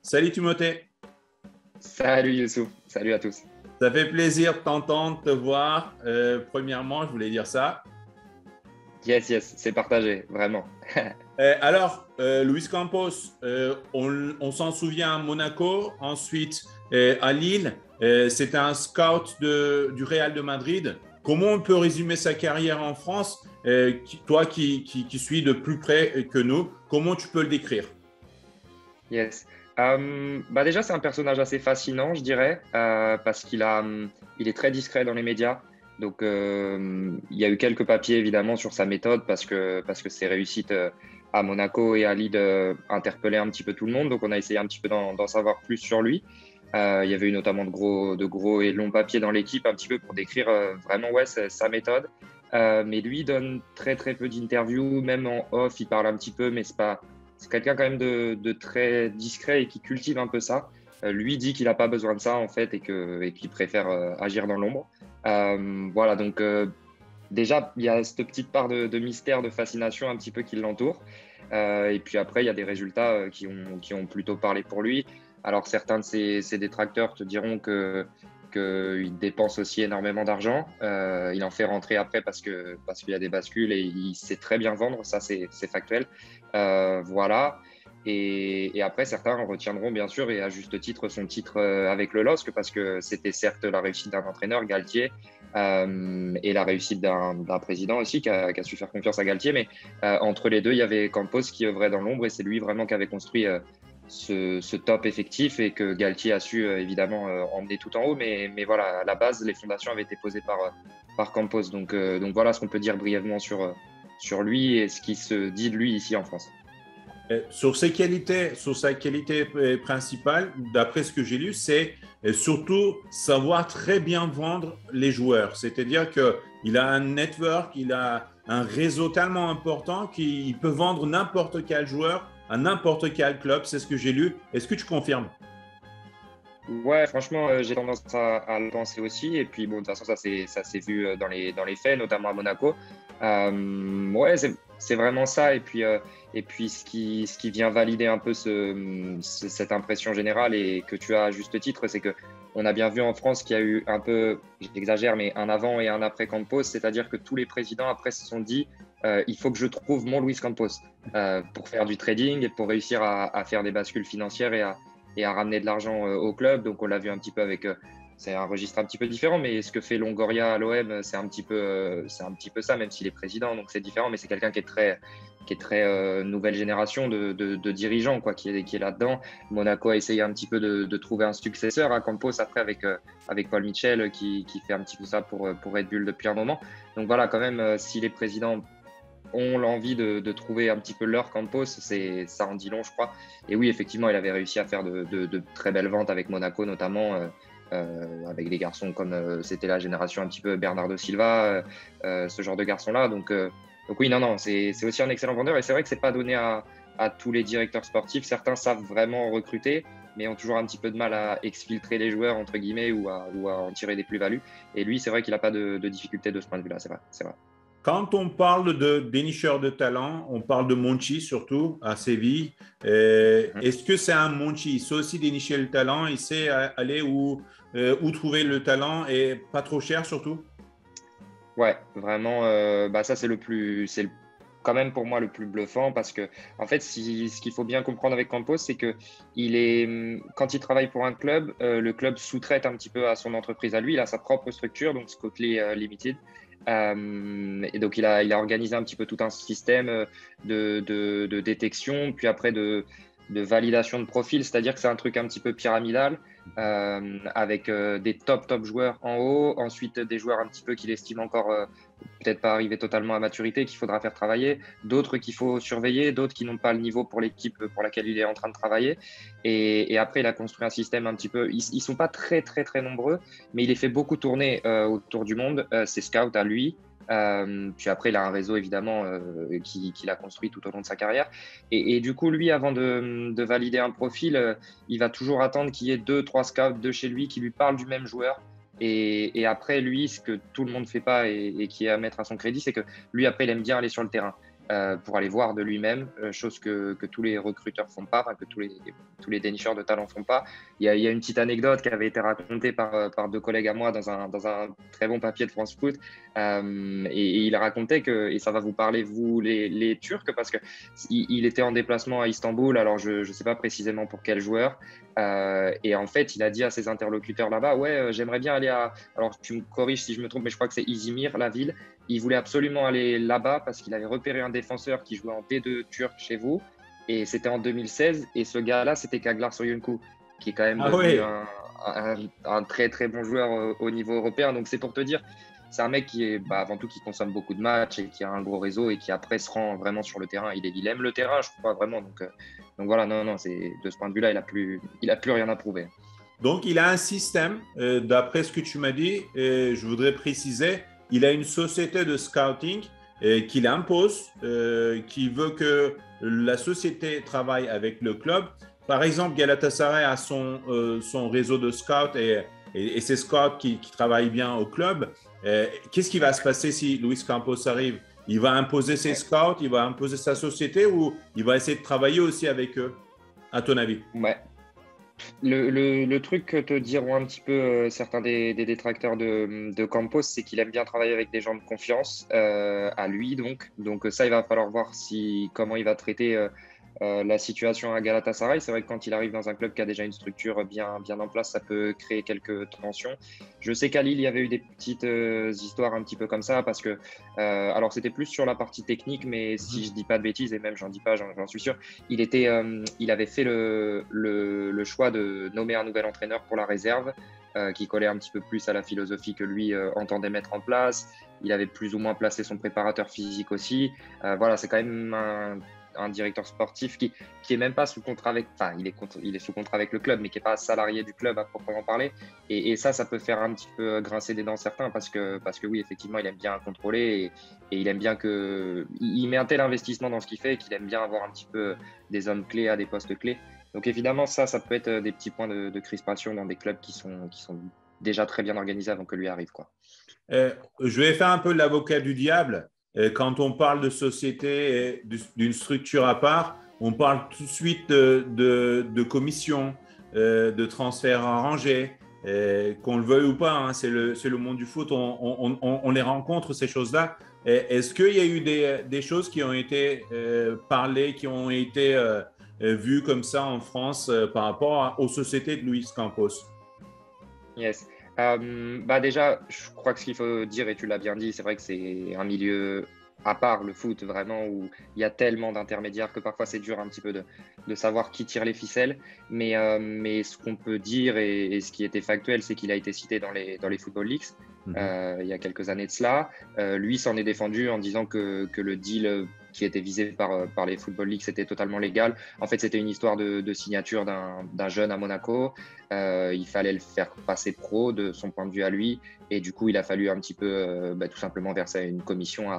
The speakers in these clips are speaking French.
Salut Timothée, Salut Youssouf, salut à tous. ça fait plaisir de t'entendre, de te voir. Premièrement, je voulais dire ça. Yes, c'est partagé, vraiment. Luis Campos, on s'en souvient à Monaco, ensuite à Lille, c'était un scout du Real de Madrid. Comment on peut résumer sa carrière en France? Toi qui suis de plus près que nous, comment tu peux le décrire? Yes. Déjà, c'est un personnage assez fascinant, je dirais, parce il est très discret dans les médias. Donc, il y a eu quelques papiers, évidemment, sur sa méthode, parce que ses réussites à Monaco et à Lille interpellaient un petit peu tout le monde. Donc, on a essayé un petit peu d'en savoir plus sur lui. Il y avait eu notamment de gros et longs papiers dans l'équipe, un petit peu pour décrire vraiment ouais, sa méthode. Mais lui, il donne très peu d'interviews, même en off, il parle un petit peu, mais c'est quelqu'un quand même de très discret et qui cultive un peu ça. Lui dit qu'il n'a pas besoin de ça en fait et qu'il préfère agir dans l'ombre. Voilà, donc déjà, il y a cette petite part de mystère, de fascination un petit peu qui l'entoure. Et puis après, il y a des résultats qui ont plutôt parlé pour lui. Alors certains de ses détracteurs te diront qu'il dépense aussi énormément d'argent. Il en fait rentrer après parce qu'il y a des bascules et il sait très bien vendre, ça c'est factuel. Voilà. Et après, certains retiendront bien sûr et à juste titre son titre avec le LOSC parce que c'était certes la réussite d'un entraîneur, Galtier, et la réussite d'un président aussi qui a su faire confiance à Galtier. Mais entre les deux, il y avait Campos qui œuvrait dans l'ombre et c'est lui vraiment qui avait construit ce top effectif et que Galtier a su évidemment emmener tout en haut. Mais voilà, à la base, les fondations avaient été posées par Campos. Donc voilà ce qu'on peut dire brièvement sur lui et ce qui se dit de lui ici en France. Sur sa qualité principale, d'après ce que j'ai lu, c'est surtout savoir très bien vendre les joueurs. C'est-à-dire qu'il a un network, il a un réseau tellement important qu'il peut vendre n'importe quel joueur à n'importe quel club. C'est ce que j'ai lu. Est-ce que tu confirmes? Ouais, franchement, j'ai tendance à le penser aussi. Et puis, bon, de toute façon, ça s'est vu dans les faits, notamment à Monaco. Ouais, c'est vraiment ça. Et puis ce qui vient valider un peu cette impression générale et que tu as à juste titre, c'est que on a bien vu en France qu'il y a eu un peu, j'exagère, mais un avant et un après Campos. C'est-à-dire que tous les présidents après se sont dit, il faut que je trouve mon Luis Campos pour faire du trading et pour réussir à faire des bascules financières et à ramener de l'argent au club. Donc on l'a vu un petit peu avec, c'est un registre un petit peu différent, mais ce que fait Longoria à l'OM, c'est un petit peu ça, même s'il est président, donc c'est différent, mais c'est quelqu'un qui est très nouvelle génération de dirigeants quoi, qui est là-dedans. Monaco a essayé un petit peu de trouver un successeur à Campos après avec Paul Mitchell qui fait un petit peu ça pour Red Bull depuis un moment. Donc voilà, quand même, si les présidents ont l'envie de trouver un petit peu leur Campos, ça en dit long, je crois. Et oui, effectivement, il avait réussi à faire de très belles ventes avec Monaco, notamment avec des garçons comme c'était la génération un petit peu Bernardo Silva, ce genre de garçons-là. Donc oui, non, c'est aussi un excellent vendeur. Et c'est vrai que c'est pas donné à tous les directeurs sportifs. Certains savent vraiment recruter, mais ont toujours un petit peu de mal à exfiltrer les joueurs, entre guillemets, ou à en tirer des plus-values. Et lui, c'est vrai qu'il n'a pas de difficulté de ce point de vue-là, c'est vrai, c'est vrai. Quand on parle de dénicheur de talent, on parle de Monchi surtout à Séville. Mhm. Est-ce que c'est un Monchi? Il sait aussi dénicher le talent, il sait aller où trouver le talent et pas trop cher surtout? Ouais, vraiment, ça quand même pour moi le plus bluffant parce que en fait, ce qu'il faut bien comprendre avec Campos, c'est que quand il travaille pour un club, le club sous-traite un petit peu à son entreprise à lui. Il a sa propre structure, donc Scotely Limited. Et donc il a organisé un petit peu tout un système de détection, puis après de validation de profil, c'est-à-dire que c'est un truc un petit peu pyramidal avec des top joueurs en haut, ensuite des joueurs un petit peu qu'il estime encore peut-être pas arriver totalement à maturité, qu'il faudra faire travailler, d'autres qu'il faut surveiller, d'autres qui n'ont pas le niveau pour l'équipe pour laquelle il est en train de travailler. Et après, il a construit un système un petit peu. Ils sont pas très nombreux, mais il les fait beaucoup tourner autour du monde. Ses scouts à lui. Puis après, il a un réseau évidemment qu'il a construit tout au long de sa carrière. Et du coup, lui, avant de valider un profil, il va toujours attendre qu'il y ait deux, trois scouts de chez lui qui lui parlent du même joueur. Et après, lui, ce que tout le monde ne fait pas et qui est à mettre à son crédit, c'est que lui, après, il aime bien aller sur le terrain. pour aller voir de lui-même, chose que tous les recruteurs font pas, enfin, que tous les dénicheurs de talent font pas. Il y a une petite anecdote qui avait été racontée par deux collègues à moi dans un très bon papier de France Foot, et il racontait que, et ça va vous parler, vous les Turcs, parce que il était en déplacement à Istanbul, alors je sais pas précisément pour quel joueur, et en fait il a dit à ses interlocuteurs là-bas, ouais, j'aimerais bien aller alors tu me corriges si je me trompe, mais je crois que c'est Izmir, la ville. Il voulait absolument aller là-bas parce qu'il avait repéré un défenseur qui jouait en D2 turc chez vous. Et c'était en 2016. Et ce gars-là, c'était Kaglar Soyuncu, qui est quand même devenu un très, très bon joueur au niveau européen. Donc, c'est pour te dire, c'est un mec qui est avant tout qui consomme beaucoup de matchs et qui a un gros réseau et qui après se rend vraiment sur le terrain. Il aime le terrain, je crois vraiment. Donc voilà, non, de ce point de vue-là, il a plus rien à prouver. Donc, il a un système, d'après ce que tu m'as dit, et je voudrais préciser, il a une société de scouting qu'il impose, qui veut que la société travaille avec le club. Par exemple, Galatasaray a son réseau de scouts et ses scouts qui travaillent bien au club. Qu'est-ce qui va se passer si Luis Campos arrive? Il va imposer ses scouts, il va imposer sa société ou il va essayer de travailler aussi avec eux, à ton avis? Ouais. Le truc que te diront un petit peu certains des détracteurs de Campos, c'est qu'il aime bien travailler avec des gens de confiance, à lui donc. Donc ça, il va falloir voir comment il va traiter la situation à Galatasaray. C'est vrai que quand il arrive dans un club qui a déjà une structure bien en place, ça peut créer quelques tensions. Je sais qu'à Lille, il y avait eu des petites histoires un petit peu comme ça parce que, alors c'était plus sur la partie technique, mais si je dis pas de bêtises, et même j'en dis pas, j'en suis sûr, il avait fait le choix de nommer un nouvel entraîneur pour la réserve, qui collait un petit peu plus à la philosophie que lui entendait mettre en place. Il avait plus ou moins placé son préparateur physique aussi. Voilà, c'est quand même un directeur sportif qui est même pas sous contrat avec, enfin il est sous contrat avec le club, mais qui est pas salarié du club à proprement parler. Et ça peut faire un petit peu grincer des dents certains parce que oui, effectivement, il aime bien contrôler et il aime bien il met un tel investissement dans ce qu'il fait qu'il aime bien avoir un petit peu des hommes clés à des postes clés. Donc évidemment, ça peut être des petits points de crispation dans des clubs qui sont déjà très bien organisés avant que lui arrive, quoi. Je vais faire un peu l'avocat du diable. Quand on parle de société et d'une structure à part, on parle tout de suite de commission, de transfert arrangé, qu'on le veuille ou pas, hein, c'est le monde du foot, on les rencontre, ces choses-là. Est-ce qu'il y a eu des choses qui ont été parlées, qui ont été vues comme ça en France par rapport aux sociétés de Luis Campos? Yes. Déjà, je crois que ce qu'il faut dire, et tu l'as bien dit, c'est vrai que c'est un milieu à part, le foot, vraiment, où il y a tellement d'intermédiaires que parfois c'est dur un petit peu de savoir qui tire les ficelles. Mais ce qu'on peut dire, et ce qui était factuel, c'est qu'il a été cité dans les Football Leagues il y a quelques années de cela. Lui s'en est défendu en disant que le deal qui était visé par les Football Leagues était totalement légal. En fait, c'était une histoire de signature d'un jeune à Monaco. Il fallait le faire passer pro de son point de vue à lui. Et du coup, il a fallu un petit peu tout simplement verser une commission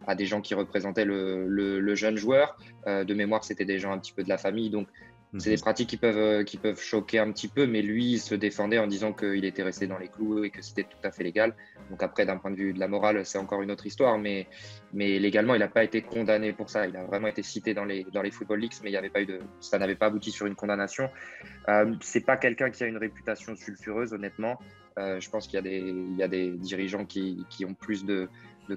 à des gens qui représentaient le jeune joueur. De mémoire, c'était des gens un petit peu de la famille. Donc, c'est des pratiques qui peuvent choquer un petit peu, mais lui, il se défendait en disant qu'il était resté dans les clous et que c'était tout à fait légal. Donc après, d'un point de vue de la morale, c'est encore une autre histoire, mais légalement, il n'a pas été condamné pour ça. Il a vraiment été cité dans les Football Leagues, mais ça n'avait pas abouti sur une condamnation. C'est pas quelqu'un qui a une réputation sulfureuse, honnêtement. Je pense qu'il y a des dirigeants qui ont plus de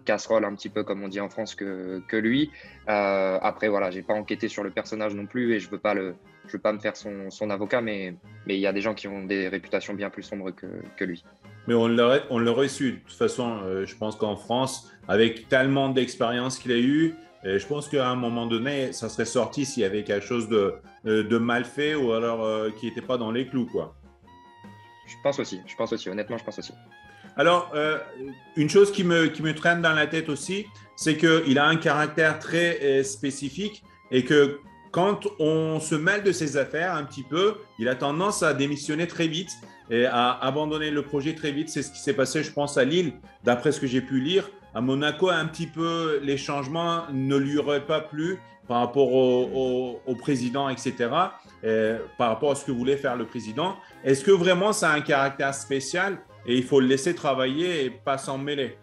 casserole, un petit peu comme on dit en France, que lui. Après, voilà, j'ai pas enquêté sur le personnage non plus et je veux pas me faire son avocat, mais il y a des gens qui ont des réputations bien plus sombres que lui. Mais on l'aurait su. De toute façon, je pense qu'en France, avec tellement d'expérience qu'il a eu, je pense qu'à un moment donné, ça serait sorti s'il y avait quelque chose de mal fait ou alors qui n'était pas dans les clous, quoi. Je pense aussi, honnêtement, je pense aussi. Alors, une chose qui me traîne dans la tête aussi, c'est qu'il a un caractère très spécifique et que quand on se mêle de ses affaires un petit peu, il a tendance à démissionner très vite et à abandonner le projet très vite. C'est ce qui s'est passé, je pense, à Lille, d'après ce que j'ai pu lire. À Monaco, un petit peu, les changements ne lui auraient pas plu par rapport au président, etc., par rapport à ce que voulait faire le président. Est-ce que vraiment ça a un caractère spécial et il faut le laisser travailler et pas s'en mêler?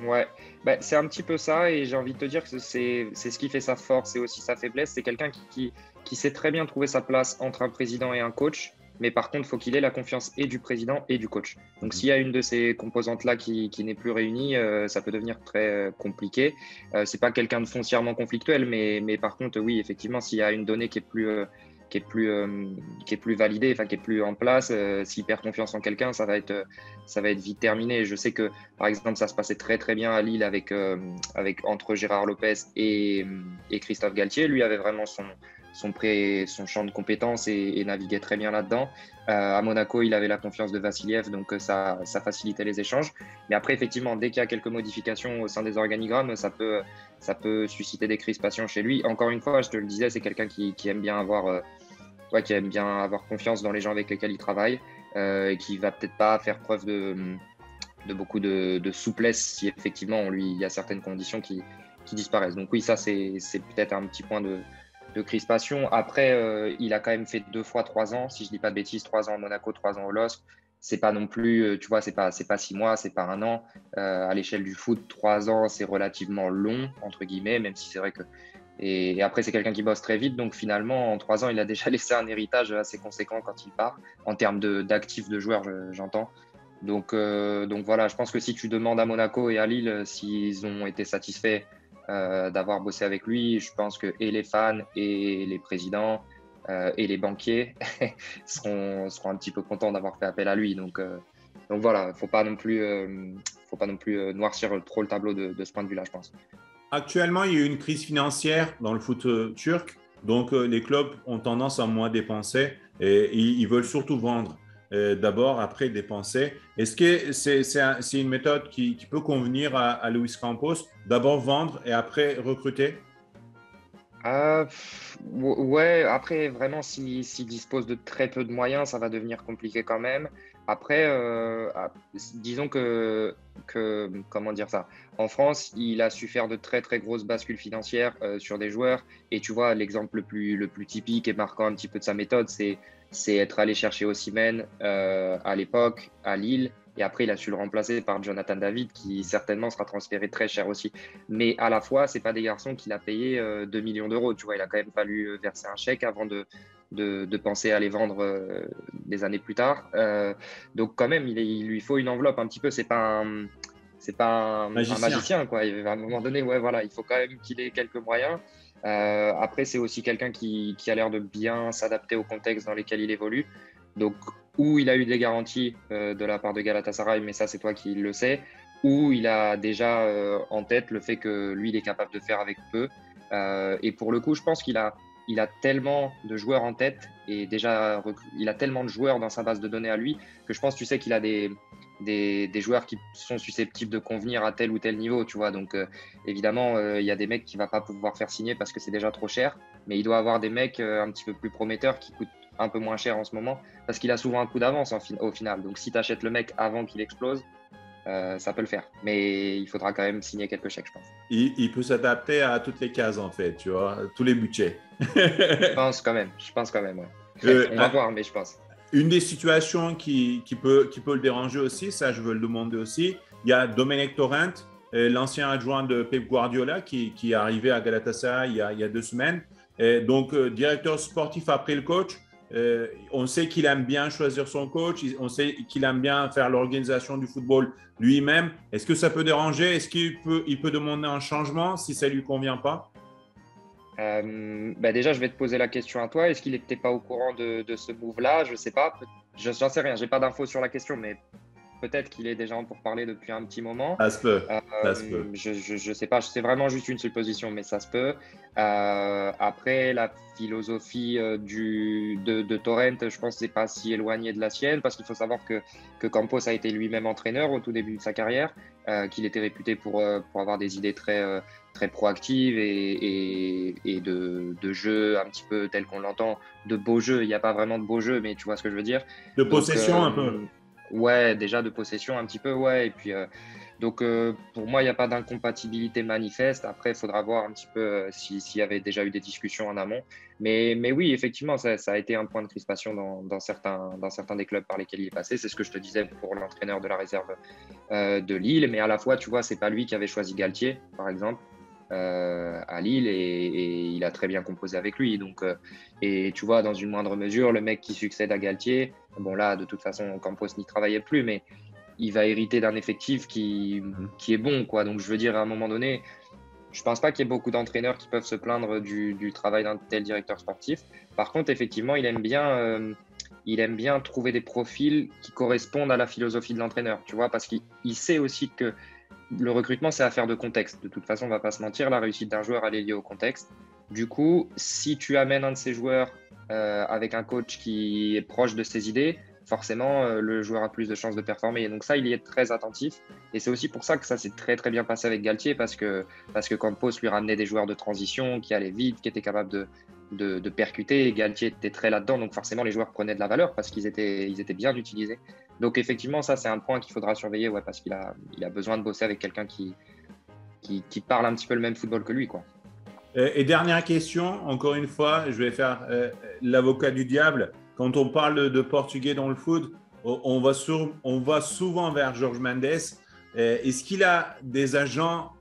Ouais, bah, c'est un petit peu ça et j'ai envie de te dire que c'est ce qui fait sa force et aussi sa faiblesse. C'est quelqu'un qui sait très bien trouver sa place entre un président et un coach, mais par contre, il faut qu'il ait la confiance et du président et du coach. Donc, Mhm. s'il y a une de ces composantes-là qui n'est plus réunie, ça peut devenir très compliqué. C'est pas quelqu'un de foncièrement conflictuel, mais par contre, oui, effectivement, s'il y a une donnée qui est plus, qui est plus validée, enfin qui est plus en place, s'il perd confiance en quelqu'un, ça va être vite terminé. Je sais que par exemple, ça se passait très très bien à Lille entre Gérard Lopez et Christophe Galtier. Lui avait vraiment son champ de compétences et naviguait très bien là-dedans. À Monaco, il avait la confiance de Vassiliev, donc ça facilitait les échanges. Mais après, effectivement, dès qu'il y a quelques modifications au sein des organigrammes, ça peut susciter des crispations chez lui. Encore une fois, je te le disais, c'est quelqu'un qui aime bien qui aime bien avoir confiance dans les gens avec lesquels il travaille, et qui va peut-être pas faire preuve de beaucoup de souplesse si effectivement il y a certaines conditions qui disparaissent. Donc oui, ça c'est peut-être un petit point de crispation. Après, il a quand même fait 2 fois 3 ans, si je dis pas de bêtises, 3 ans à Monaco, 3 ans au LOSC. C'est pas non plus, tu vois, c'est pas 6 mois, c'est pas un an. À l'échelle du foot, 3 ans, c'est relativement long, entre guillemets, même si c'est vrai que. Et après, c'est quelqu'un qui bosse très vite. Donc finalement, en 3 ans, il a déjà laissé un héritage assez conséquent quand il part, en termes d'actifs de joueurs, j'entends. Donc voilà, je pense que si tu demandes à Monaco et à Lille s'ils ont été satisfaits d'avoir bossé avec lui, je pense que et les fans et les présidents et les banquiers seront un petit peu contents d'avoir fait appel à lui. Donc voilà, faut pas non plus noircir trop le tableau de ce point de vue-là, je pense. Actuellement, il y a eu une crise financière dans le foot turc, donc les clubs ont tendance à moins dépenser et ils veulent surtout vendre d'abord, après dépenser. Est-ce que c'est une méthode qui peut convenir à Luis Campos, d'abord vendre et après recruter? Ouais, après, vraiment, s'il dispose de très peu de moyens, ça va devenir compliqué quand même. Après, disons comment dire ça, en France, il a su faire de très très grosses bascules financières sur des joueurs. Et tu vois, l'exemple le plus typique et marquant un petit peu de sa méthode, c'est être allé chercher Osimhen à l'époque à Lille. Et après, il a su le remplacer par Jonathan David, qui certainement sera transféré très cher aussi. Mais à la fois, c'est pas des garçons qu'il a payé 2 millions d'euros. Tu vois, il a quand même fallu verser un chèque avant de penser à les vendre des années plus tard. Donc quand même, il lui faut une enveloppe un petit peu. C'est pas un Magicien. magicien, quoi. À un moment donné, ouais, voilà, il faut quand même qu'il ait quelques moyens. Après, c'est aussi quelqu'un qui a l'air de bien s'adapter au contexte dans lequel il évolue. Donc, où il a eu des garanties de la part de Galatasaray, mais ça, c'est toi qui le sais, où il a déjà en tête le fait que lui, il est capable de faire avec peu. Et pour le coup, je pense il a tellement de joueurs en tête et déjà, il a tellement de joueurs dans sa base de données à lui que je pense, tu sais, qu'il a des joueurs qui sont susceptibles de convenir à tel ou tel niveau, tu vois. Donc, évidemment, il y a des mecs qu'il va pas pouvoir faire signer parce que c'est déjà trop cher, mais il doit avoir des mecs un petit peu plus prometteurs qui coûtent un peu moins cher en ce moment parce qu'il a souvent un coup d'avance au final. Donc, si tu achètes le mec avant qu'il explose, ça peut le faire. Mais il faudra quand même signer quelques chèques, je pense. Il peut s'adapter à toutes les cases, en fait, tu vois, tous les budgets. Je pense quand même, ouais. Euh, On va voir, mais je pense. Une des situations qui peut le déranger aussi, ça je veux le demander aussi, il y a Domenic Torrent, l'ancien adjoint de Pep Guardiola qui est arrivé à Galatasaray il y a 2 semaines. Et donc, directeur sportif après le coach. On sait qu'il aime bien choisir son coach, on sait qu'il aime bien faire l'organisation du football lui-même. Est-ce que ça peut déranger? Est-ce il peut demander un changement si ça ne lui convient pas? Bah déjà, je vais te poser la question à toi. Est-ce qu'il n'était pas au courant de ce move-là? Je sais pas. J'en sais rien. J'ai pas d'infos sur la question, mais peut-être qu'il est déjà en pour parler depuis un petit moment. Ça se peut, Euh, ça se peut. je sais pas. C'est vraiment juste une supposition, mais ça se peut. Après, la philosophie de Torrent, je pense que c'est pas si éloigné de la sienne, parce qu'il faut savoir que Campos a été lui-même entraîneur au tout début de sa carrière, qu'il était réputé pour avoir des idées très proactives et de jeu un petit peu tel qu'on l'entend, de beau jeu. Il n'y a pas vraiment de beau jeu, mais tu vois ce que je veux dire. De Donc, possession un peu. ouais, déjà de possession un petit peu, ouais. Et puis, Donc, pour moi, il n'y a pas d'incompatibilité manifeste. Après, il faudra voir un petit peu s'il y avait déjà eu des discussions en amont. Mais oui, effectivement, ça a été un point de crispation dans certains des clubs par lesquels il est passé. C'est ce que je te disais pour l'entraîneur de la réserve de Lille. Mais à la fois, tu vois, c'est pas lui qui avait choisi Galtier, par exemple, à Lille. Et il a très bien composé avec lui. Donc, et tu vois, dans une moindre mesure, le mec qui succède à Galtier, bon là, de toute façon, Campos n'y travaillait plus, mais il va hériter d'un effectif qui est bon, quoi. Donc, je veux dire, à un moment donné, je pense pas qu'il y ait beaucoup d'entraîneurs qui peuvent se plaindre du travail d'un tel directeur sportif. Par contre, effectivement, il aime bien trouver des profils qui correspondent à la philosophie de l'entraîneur, tu vois, parce qu'il sait aussi que le recrutement, c'est affaire de contexte. De toute façon, on va pas se mentir, la réussite d'un joueur, elle est liée au contexte. Du coup, si tu amènes un de ces joueurs avec un coach qui est proche de ses idées, forcément, le joueur a plus de chances de performer. Et donc ça, il y est très attentif. Et c'est aussi pour ça que ça s'est très, très bien passé avec Galtier, parce que Campos lui ramenait des joueurs de transition qui allaient vite, qui étaient capables de percuter. Et Galtier était très là-dedans, donc forcément, les joueurs prenaient de la valeur parce qu'ils étaient bien utilisés. Donc effectivement, ça, c'est un point qu'il faudra surveiller, ouais, parce qu'il a besoin de bosser avec quelqu'un qui parle un petit peu le même football que lui, quoi. Et dernière question, encore une fois, je vais faire l'avocat du diable. Quand on parle de portugais dans le foot, on va souvent vers Jorge Mendes. Est-ce qu'il a des agents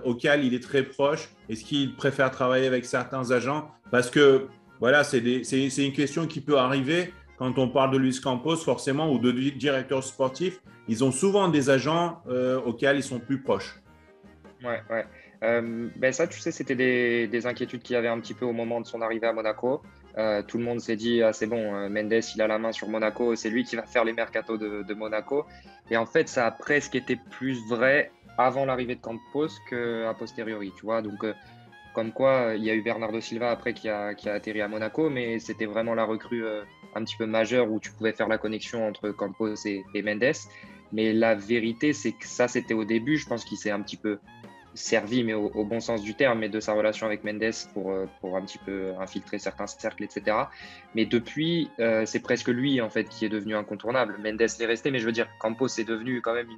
auxquels il est très proche? Est-ce qu'il préfère travailler avec certains agents? Parce que voilà, c'est une question qui peut arriver quand on parle de Luis Campos, forcément, ou de directeurs sportifs. Ils ont souvent des agents auxquels ils sont plus proches. Ouais, ouais. Ben ça, tu sais, c'était des inquiétudes qu'il y avait un petit peu au moment de son arrivée à Monaco. Tout le monde s'est dit, ah, c'est bon, Mendes, il a la main sur Monaco, c'est lui qui va faire les mercatos de Monaco. Et en fait, ça a presque été plus vrai avant l'arrivée de Campos qu'à posteriori, tu vois. Donc, comme quoi, il y a eu Bernardo Silva après qui a atterri à Monaco, mais c'était vraiment la recrue un petit peu majeure où tu pouvais faire la connexion entre Campos et Mendes. Mais la vérité, c'est que ça, c'était au début. Je pense qu'il s'est un petit peu servi, mais au bon sens du terme, mais de sa relation avec Mendes pour un petit peu infiltrer certains cercles, etc. Mais depuis, c'est presque lui en fait qui est devenu incontournable. Mendes l'est resté, mais je veux dire, Campos est devenu quand même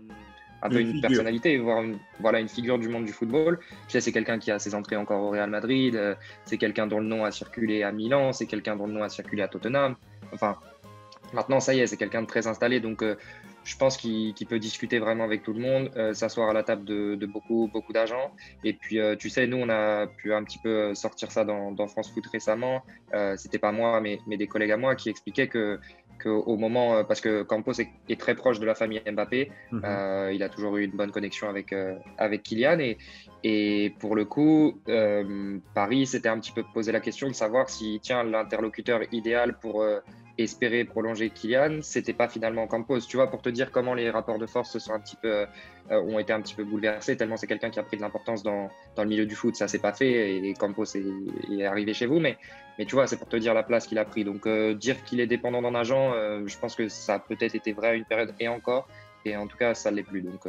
un peu une Figure. personnalité, voire une figure du monde du football. Tu sais, c'est quelqu'un qui a ses entrées encore au Real Madrid, c'est quelqu'un dont le nom a circulé à Milan, c'est quelqu'un dont le nom a circulé à Tottenham. Enfin, maintenant, ça y est, c'est quelqu'un de très installé, donc je pense qu'il peut discuter vraiment avec tout le monde, s'asseoir à la table de beaucoup, beaucoup d'agents. Et puis, tu sais, nous, on a pu un petit peu sortir ça dans France Foot récemment. C'était pas moi, mais des collègues à moi qui expliquaient que au moment, parce que Campos est très proche de la famille Mbappé, il a toujours eu une bonne connexion avec Kylian. Et pour le coup, Paris s'était un petit peu posé la question de savoir si, tiens, l'interlocuteur idéal pour espérer prolonger Kylian, c'était pas finalement Campos. Tu vois, pour te dire comment les rapports de force ont été un petit peu bouleversés, tellement c'est quelqu'un qui a pris de l'importance dans le milieu du foot. Ça s'est pas fait et Campos est arrivé chez vous, mais tu vois, c'est pour te dire la place qu'il a pris. Donc dire qu'il est dépendant d'un agent, je pense que ça a peut-être été vrai à une période et encore, et en tout cas ça l'est plus. Donc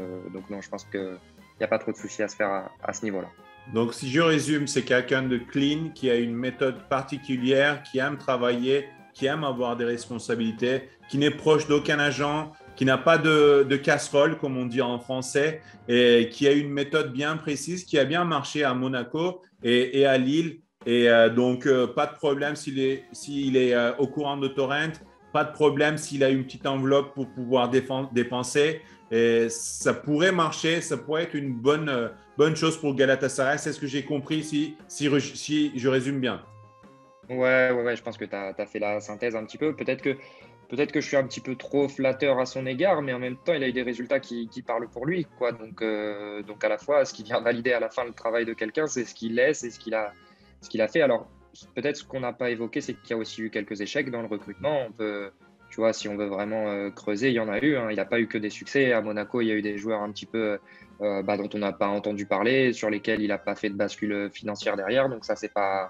non, je pense que il n'y a pas trop de soucis à se faire à ce niveau-là. Donc, si je résume, c'est quelqu'un de clean, qui a une méthode particulière, qui aime travailler, qui aime avoir des responsabilités, qui n'est proche d'aucun agent, qui n'a pas de casserole, comme on dit en français, et qui a une méthode bien précise, qui a bien marché à Monaco et à Lille. Et donc, pas de problème s'il est au courant de Torrent, pas de problème s'il a une petite enveloppe pour pouvoir dépenser. Et ça pourrait marcher, ça pourrait être une bonne chose pour Galatasaray. C'est ce que j'ai compris si je résume bien. Ouais, je pense que tu as fait la synthèse un petit peu. Peut-être que je suis un petit peu trop flatteur à son égard, mais en même temps, il a eu des résultats qui parlent pour lui, quoi. Donc à la fois, ce qui vient valider à la fin le travail de quelqu'un, c'est ce qu'il est, c'est ce qu'il a fait. Alors, peut-être ce qu'on n'a pas évoqué, c'est qu'il y a aussi eu quelques échecs dans le recrutement. Tu vois, si on veut vraiment creuser, il y en a eu, hein. Il n'y a pas eu que des succès. À Monaco, il y a eu des joueurs un petit peu dont on n'a pas entendu parler, sur lesquels il n'a pas fait de bascule financière derrière. Donc ça, c'est pas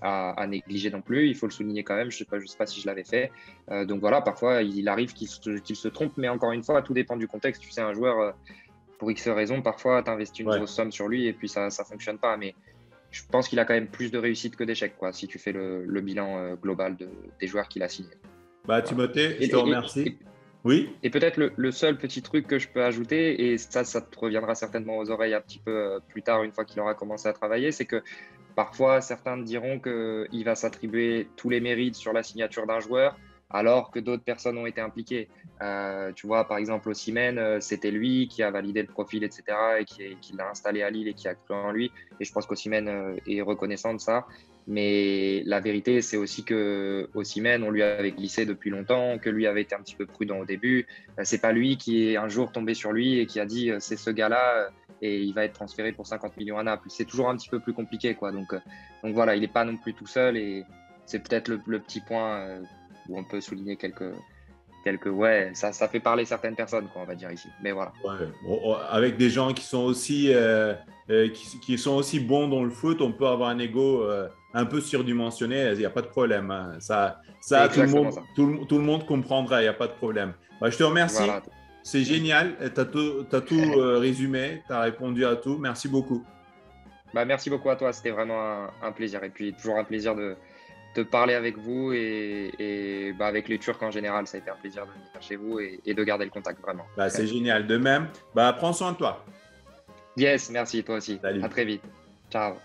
à négliger non plus. Il faut le souligner quand même. Je sais pas si je l'avais fait. Donc voilà, parfois, il arrive qu'il se trompe. Mais encore une fois, tout dépend du contexte. Tu sais, un joueur, pour X raisons, parfois, tu investis une grosse somme sur lui et puis ça ne fonctionne pas. Mais je pense qu'il a quand même plus de réussite que d'échecs, quoi, si tu fais le bilan global des joueurs qu'il a signés. Timothée, je te remercie. Oui, Et peut-être le seul petit truc que je peux ajouter, et ça te reviendra certainement aux oreilles un petit peu plus tard, une fois qu'il aura commencé à travailler, c'est que parfois certains diront qu'il va s'attribuer tous les mérites sur la signature d'un joueur, alors que d'autres personnes ont été impliquées. Tu vois, par exemple, Osimhen, c'était lui qui a validé le profil, etc., et qui l'a installé à Lille et qui a cru en lui. Et je pense qu'Osimhen est reconnaissant de ça. Mais la vérité, c'est aussi que Osimhen, on lui avait glissé depuis longtemps, que lui avait été un petit peu prudent au début. C'est pas lui qui est un jour tombé sur lui et qui a dit c'est ce gars-là et il va être transféré pour 50 millions à Naples. C'est toujours un petit peu plus compliqué, quoi. Donc voilà, il n'est pas non plus tout seul et c'est peut-être le petit point où on peut souligner ouais, ça fait parler certaines personnes, quoi, on va dire ici. Mais voilà. ouais. Bon, avec des gens qui sont aussi, qui sont aussi bons dans le foot, on peut avoir un ego un peu surdimensionné, il n'y a pas de problème, hein. C'est Tout le exactement monde, ça. tout le monde comprendra, il n'y a pas de problème. Bah, je te remercie, Voilà. c'est génial, t'as tout résumé, tu as répondu à tout, merci beaucoup. Bah, merci beaucoup à toi, c'était vraiment un plaisir. Et puis toujours un plaisir de parler avec vous et bah, avec les Turcs en général, ça a été un plaisir de venir chez vous et de garder le contact vraiment. Bah, c'est génial, de même. Bah, prends soin de toi. Yes, merci, toi aussi. À Salut. très vite. Ciao.